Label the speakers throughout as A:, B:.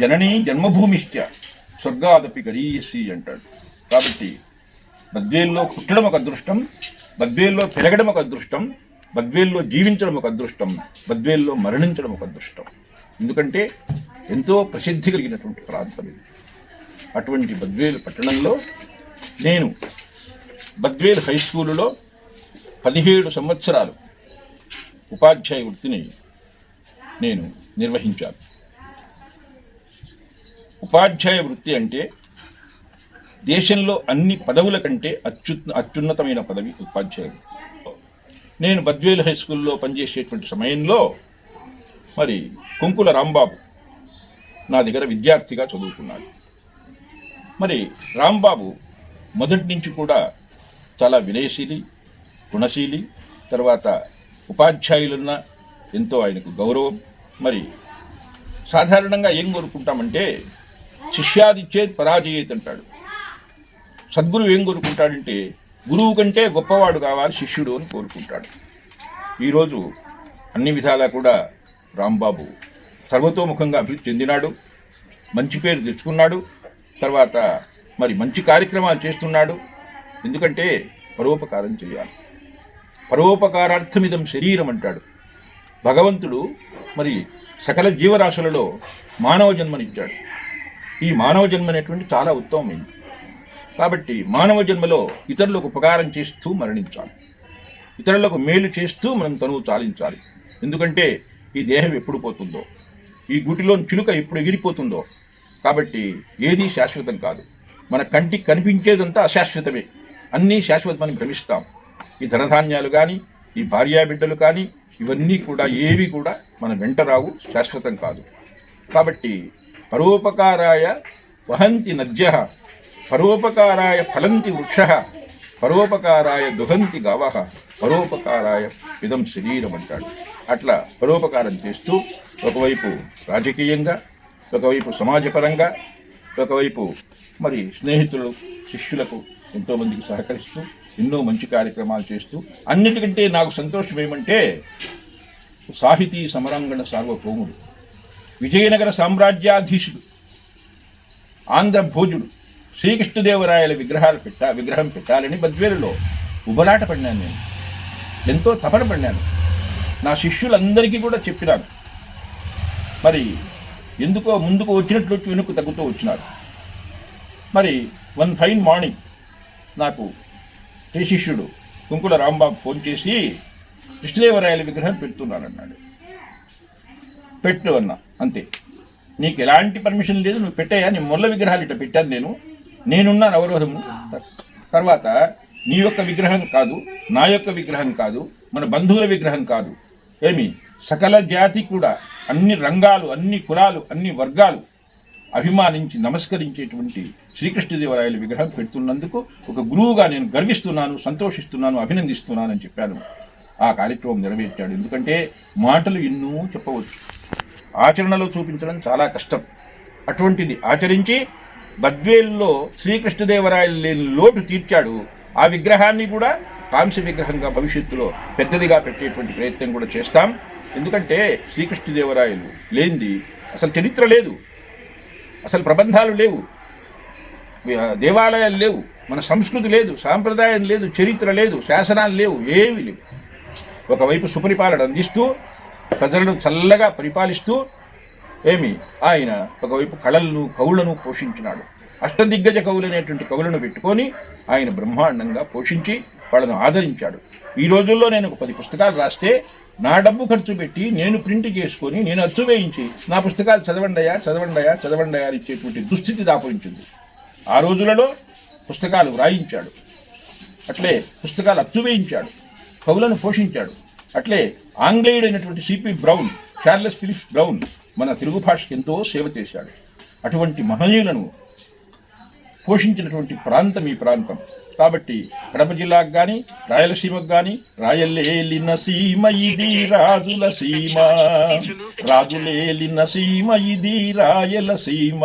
A: జననీ జన్మభూమిశ్చ స్వర్గాదపి గరీయసి అంటాడు. కాబట్టి బద్వేల్లో పుట్టడం ఒక అదృష్టం, బద్వేల్లో పెరగడం ఒక అదృష్టం, బద్వేల్లో జీవించడం ఒక అదృష్టం, బద్వేల్లో మరణించడం ఒక అదృష్టం. ఎందుకంటే ఎంతో ప్రసిద్ధి కలిగినటువంటి ప్రాంతం ఇది. అటువంటి బద్వేలు పట్టణంలో నేను బద్వేలు హై స్కూలులో 17 సంవత్సరాలు ఉపాధ్యాయ వృత్తిని నేను నిర్వహించాను. ఉపాధ్యాయ వృత్తి అంటే దేశంలో అన్ని పదవుల కంటే అత్యున్నతమైన పదవి ఉపాధ్యాయ వృత్తి. నేను బద్వేలు హై స్కూల్లో పనిచేసేటువంటి సమయంలో మరి కుంకుల రాంబాబు నా దగ్గర విద్యార్థిగా చదువుకున్నాడు. మరి రాంబాబు మొదటి నుంచి కూడా చాలా వినయశీలి, గుణశీలి, తర్వాత ఉపాధ్యాయులున్న ఎంతో ఆయనకు గౌరవం. మరి సాధారణంగా ఏం కోరుకుంటామంటే శిష్యాదిచ్చేది పరాజయేత్ అంటాడు. సద్గురువు ఏం కోరుకుంటాడంటే గురువు కంటే గొప్పవాడు కావాలి శిష్యుడు అని కోరుకుంటాడు. ఈరోజు అన్ని విధాలా కూడా రాంబాబు సర్వతోముఖంగా అభివృద్ధి చెందినాడు, మంచి పేరు తెచ్చుకున్నాడు. తర్వాత మరి మంచి కార్యక్రమాలు చేస్తున్నాడు. ఎందుకంటే పరోపకారం చేయాలి. పరోపకారార్థమిదం శరీరం అంటాడు. భగవంతుడు మరి సకల జీవరాశులలో మానవ జన్మనిచ్చాడు. ఈ మానవ జన్మ అనేటువంటి చాలా ఉత్తమమైంది. కాబట్టి మానవ జన్మలో ఇతరులకు ఉపకారం చేస్తూ మరణించాలి, ఇతరులకు మేలు చేస్తూ మనం తనువు చాలించాలి. ఎందుకంటే ఈ దేహం ఎప్పుడు పోతుందో, ఈ గుటిలోని చిలుక ఎప్పుడు ఎగిరిపోతుందో. కాబట్టి ఏదీ శాశ్వతం కాదు. మన కంటికి కనిపించేదంతా అశాశ్వతమే. అన్నీ శాశ్వతమని భ్రమిస్తాం. ఈ ధనధాన్యాలు కానీ, ఈ భార్యాబిడ్డలు కానీ, ఇవన్నీ కూడా ఏవి కూడా మన వెంట రావు, శాశ్వతం కాదు. కాబట్టి పరోపకారాయ వహంతి నద్యః, పరోపకారాయ ఫలంతి వృక్షః, పరోపకారాయ దుహంతి గావః, పరోపకారాయ ఇదం శరీరం అంటాడు. అట్లా పరోపకారం చేస్తూ ఒకవైపు రాజకీయంగా, ఒకవైపు సమాజపరంగా, ఒకవైపు మరి స్నేహితులు శిష్యులకు ఎంతోమందికి సహకరిస్తూ ఎన్నో మంచి కార్యక్రమాలు చేస్తూ, అన్నిటికంటే నాకు సంతోషం ఏమంటే సాహితీ సమరాంగణ సార్వభౌముడు, విజయనగర సామ్రాజ్యాధీశుడు, ఆంధ్ర భోజుడు శ్రీకృష్ణదేవరాయల విగ్రహం పెట్టాలని బద్వేలులో ఉబలాట పడినాను. నేను ఎంతో తపన పడినాను. నా శిష్యులందరికీ కూడా చెప్పినాను. మరి ఎందుకో ముందుకు వచ్చినట్లు వచ్చి వెనుక్కు తగ్గుతూ వచ్చినారు. మరి వన్ ఫైన్ మార్నింగ్ నాకు శిష్యుడు కుంకుల రాంబాబు ఫోన్ చేసి కృష్ణదేవరాయల విగ్రహం పెడుతున్నానన్నాడు. పెట్టు అన్నా, అంతే. నీకు ఎలాంటి పర్మిషన్ లేదు, నువ్వు పెట్టాయా. నీ మొల్ల విగ్రహాలు ఇట్లా పెట్టాను, నేనున్నాను అవరోధము. తర్వాత నీ యొక్క విగ్రహం కాదు, నా యొక్క విగ్రహం కాదు, మన బంధువుల విగ్రహం కాదు, ఏమి సకల జాతి కూడా, అన్ని రంగాలు, అన్ని కులాలు, అన్ని వర్గాలు అభిమానించి నమస్కరించేటువంటి శ్రీకృష్ణదేవరాయల విగ్రహం పెడుతున్నందుకు ఒక గురువుగా నేను గర్విస్తున్నాను, సంతోషిస్తున్నాను, అభినందిస్తున్నాను అని చెప్పాను. ఆ కార్యక్రమం నెరవేర్చాడు. ఎందుకంటే మాటలు ఎన్నో చెప్పవచ్చు, ఆచరణలో చూపించడం చాలా కష్టం. అటువంటిది ఆచరించి బద్వేల్లో శ్రీకృష్ణదేవరాయలు లేని లోటు తీర్చాడు. ఆ విగ్రహాన్ని కూడా కాంస్య విగ్రహంగా భవిష్యత్తులో పెద్దదిగా పెట్టేటువంటి ప్రయత్నం కూడా చేస్తాం. ఎందుకంటే శ్రీకృష్ణదేవరాయలు లేనిది అసలు చరిత్ర లేదు, అసలు ప్రబంధాలు లేవు, దేవాలయాలు లేవు, మన సంస్కృతి లేదు, సాంప్రదాయం లేదు, చరిత్ర లేదు, శాసనాలు లేవు, ఏమీ లేవు. ఒకవైపు సుపరిపాలన అందిస్తూ ప్రజలను చల్లగా పరిపాలిస్తూ ఆయన ఒకవైపు కళలను, కవులను పోషించినాడు. అష్టదిగ్గజ కవులు అనేటువంటి కవులను పెట్టుకొని ఆయన బ్రహ్మాండంగా పోషించి వాళ్ళను ఆదరించాడు. ఈ రోజుల్లో నేను ఒక 10 పుస్తకాలు రాస్తే నా డబ్బు ఖర్చు పెట్టి నేను ప్రింట్ చేసుకొని నేను అచ్చు వేయించి నా పుస్తకాలు చదవండయా అని ఇచ్చేటువంటి దుస్థితి దాపురించింది. ఆ రోజులలో పుస్తకాలు వ్రాయించాడు, అట్లే పుస్తకాలు అచ్చు వేయించాడు, కవులను పోషించాడు. అట్లే ఆంగ్లేయుడైనటువంటి CP Brown, Charles Phillips Brown మన తెలుగు భాషకి ఎంతో సేవ చేశాడు. అటువంటి మహనీయులను పోషించినటువంటి ప్రాంతం ఈ ప్రాంతం. కాబట్టి కడప జిల్లాకు కానీ, రాయలసీమకు కానీ, రాయలేలిన సీమ ఇది రాజుల సీమ, రాజులేలిన సీమ ఇది రాయలసీమ,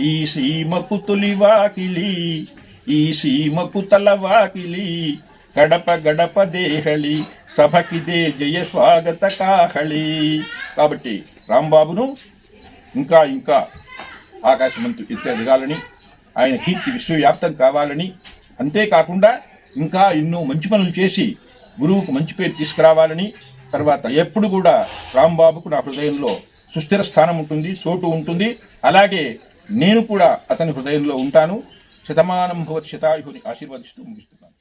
A: ఈ సీమకు తొలివాకిలి, ఈ సీమకు తలవాకిలి, గడప గడప దేహళి, సభకిదే జయ స్వాగత కాహళి. కాబట్టి రాంబాబును ఇంకా ఇంకా ఆకాశమంతు ఎదగాలని, ఆయన కీర్తి విశ్వవ్యాప్తం కావాలని, అంతేకాకుండా ఇంకా ఎన్నో మంచి పనులు చేసి గురువుకు మంచి పేరు తీసుకురావాలని, తర్వాత ఎప్పుడు కూడా రాంబాబుకు నా హృదయంలో సుస్థిర స్థానం ఉంటుంది, చోటు ఉంటుంది. అలాగే నేను కూడా అతని హృదయంలో ఉంటాను. శతమానం భవతి శతాయుని ఆశీర్వదిస్తూ ముగిస్తున్నాను.